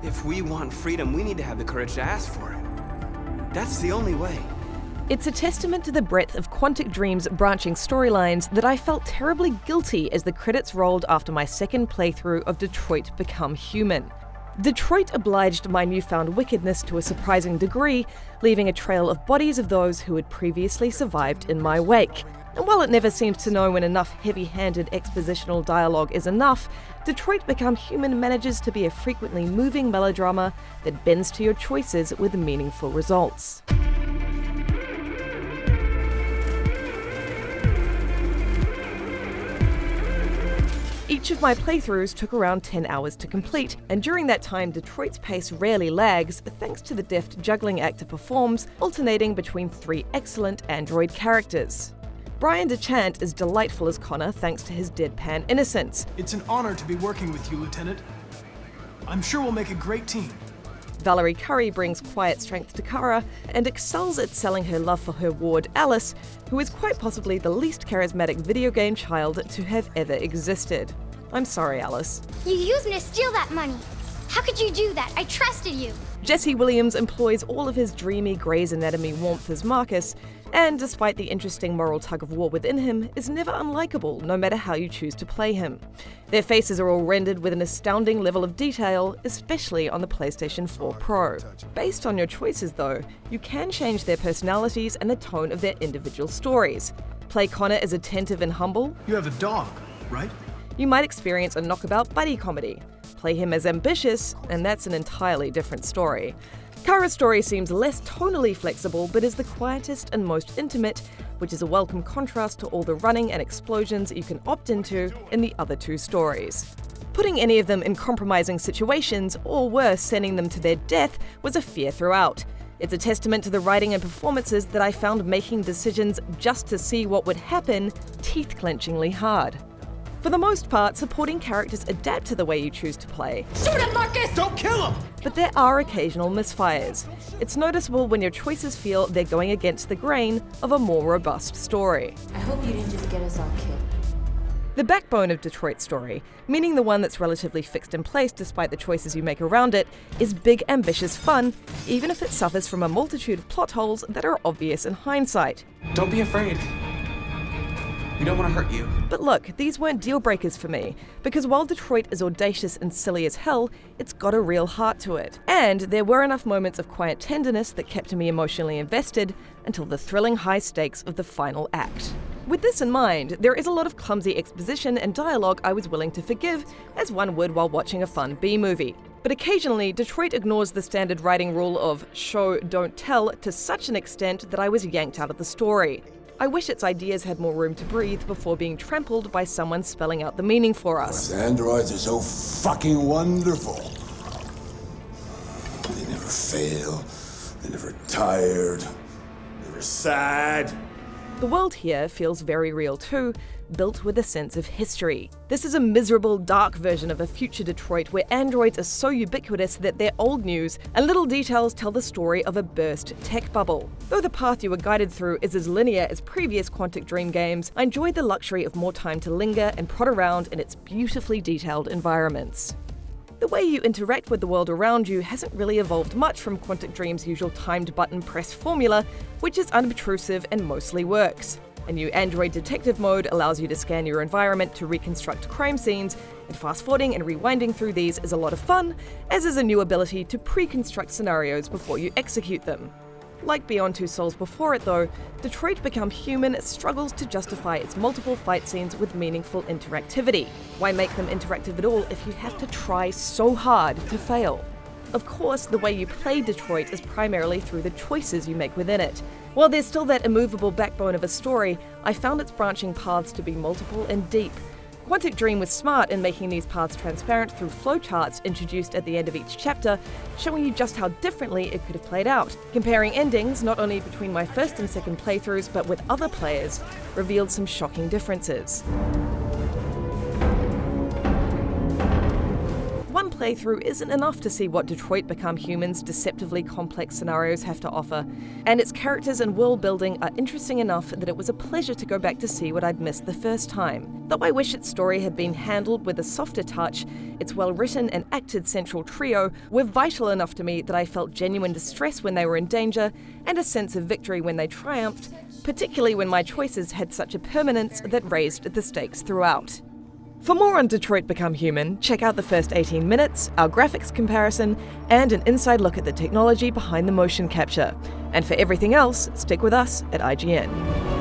If we want freedom, we need to have the courage to ask for it. That's the only way. It's a testament to the breadth of Quantic Dream's branching storylines that I felt terribly guilty as the credits rolled after my second playthrough of Detroit Become Human. Detroit obliged my newfound wickedness to a surprising degree, leaving a trail of bodies of those who had previously survived in my wake. And while it never seems to know when enough heavy-handed expositional dialogue is enough, Detroit Become Human manages to be a frequently moving melodrama that bends to your choices with meaningful results. Each of my playthroughs took around 10 hours to complete, and during that time Detroit's pace rarely lags thanks to the deft juggling act it performs, alternating between 3 excellent android characters. Brian DeChant is delightful as Connor thanks to his deadpan innocence. It's an honor to be working with you, Lieutenant. I'm sure we'll make a great team. Valerie Curry brings quiet strength to Kara and excels at selling her love for her ward Alice, who is quite possibly the least charismatic video game child to have ever existed. I'm sorry, Alice. You used me to steal that money. How could you do that? I trusted you. Jesse Williams employs all of his dreamy Grey's Anatomy warmth as Marcus, and despite the interesting moral tug-of-war within him, is never unlikable no matter how you choose to play him. Their faces are all rendered with an astounding level of detail, especially on the PlayStation 4 Pro. Based on your choices though, you can change their personalities and the tone of their individual stories. Play Connor as attentive and humble. You have a dog, right? You might experience a knockabout buddy comedy. Play him as ambitious, and that's an entirely different story. Kara's story seems less tonally flexible, but is the quietest and most intimate, which is a welcome contrast to all the running and explosions you can opt into in the other 2 stories. Putting any of them in compromising situations, or worse, sending them to their death, was a fear throughout. It's a testament to the writing and performances that I found making decisions just to see what would happen teeth-clenchingly hard. For the most part, supporting characters adapt to the way you choose to play. Shoot him, Marcus! Don't kill him! But there are occasional misfires. It's noticeable when your choices feel they're going against the grain of a more robust story. I hope you didn't just get us all killed. The backbone of Detroit's story, meaning the one that's relatively fixed in place despite the choices you make around it, is big, ambitious fun, even if it suffers from a multitude of plot holes that are obvious in hindsight. Don't be afraid. We don't want to hurt you. But look, these weren't deal breakers for me, because while Detroit is audacious and silly as hell, it's got a real heart to it. And there were enough moments of quiet tenderness that kept me emotionally invested until the thrilling high stakes of the final act. With this in mind, there is a lot of clumsy exposition and dialogue I was willing to forgive, as one would while watching a fun B-movie. But occasionally, Detroit ignores the standard writing rule of show, don't tell to such an extent that I was yanked out of the story. I wish its ideas had more room to breathe before being trampled by someone spelling out the meaning for us. Androids are so fucking wonderful. They never fail, they're never tired, never sad. The world here feels very real too, built with a sense of history. This is a miserable, dark version of a future Detroit where androids are so ubiquitous that they're old news, and little details tell the story of a burst tech bubble. Though the path you were guided through is as linear as previous Quantic Dream games, I enjoyed the luxury of more time to linger and prod around in its beautifully detailed environments. The way you interact with the world around you hasn't really evolved much from Quantic Dream's usual timed button press formula, which is unobtrusive and mostly works. A new Android detective mode allows you to scan your environment to reconstruct crime scenes, and fast-forwarding and rewinding through these is a lot of fun, as is a new ability to pre-construct scenarios before you execute them. Like Beyond Two Souls before it though, Detroit Become Human struggles to justify its multiple fight scenes with meaningful interactivity. Why make them interactive at all if you have to try so hard to fail? Of course, the way you play Detroit is primarily through the choices you make within it. While there's still that immovable backbone of a story, I found its branching paths to be multiple and deep. Quantic Dream was smart in making these paths transparent through flowcharts introduced at the end of each chapter, showing you just how differently it could have played out. Comparing endings, not only between my first and second playthroughs, but with other players, revealed some shocking differences. One playthrough isn't enough to see what Detroit Become Human's deceptively complex scenarios have to offer, and its characters and world building are interesting enough that it was a pleasure to go back to see what I'd missed the first time. Though I wish its story had been handled with a softer touch, its well-written and acted central trio were vital enough to me that I felt genuine distress when they were in danger, and a sense of victory when they triumphed, particularly when my choices had such a permanence that raised the stakes throughout. For more on Detroit Become Human, check out the first 18 minutes, our graphics comparison, and an inside look at the technology behind the motion capture. And for everything else, stick with us at IGN.